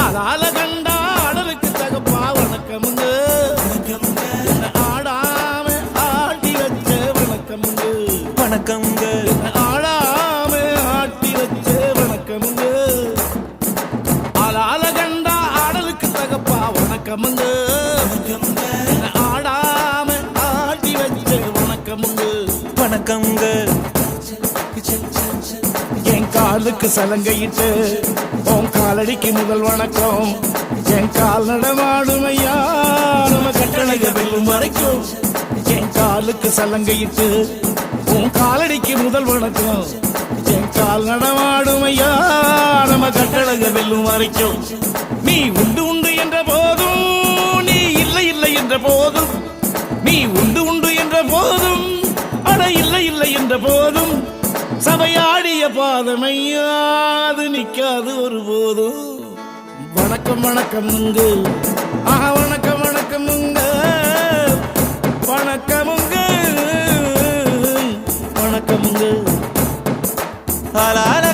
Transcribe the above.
ஆளால கண்டா ஆடலுக்கு தகப்பா வணக்கமுங்க. ஆடாம ஆட்டி வச்ச வணக்கமுங்க. வணக்கம்ங்க. ஆடாம ஆட்டி வச்ச வணக்கமுங்க. ஆளால கண்டா ஆடலுக்கு தகப்பா வணக்கமுங்க. ஆடாம ஆட்டி வச்ச வணக்கமுங்க. வணக்கம்ங்க. என் காலுக்கு சலங்கையிட்டு உன் காலடிக்கு முதல் வணக்கம். என் கால் நடமாடுமையா நம்ம கட்டளைக வெல்லும் வரைக்கும். என் காலுக்கு சலங்கையிட்டு உன் காலடிக்கு முதல் வணக்கம். என் கால் நடமாடுமையா நம்ம கட்டளைக வெல்லும் வரைக்கும். நீ உண்டு உண்டு என்ற போதும், நீ இல்லை இல்லை என்ற போதும், நீ உண்டு உண்டு என்ற போதும், அட இல்லை இல்லை என்ற போதும், சபையாடிய பாதமையாது நிக்காது ஒருபோதும். வணக்கம் வணக்கமுங்க. வணக்கம் வணக்கமுங்க. வணக்கமுங்க. வணக்கமுங்க. ஆளால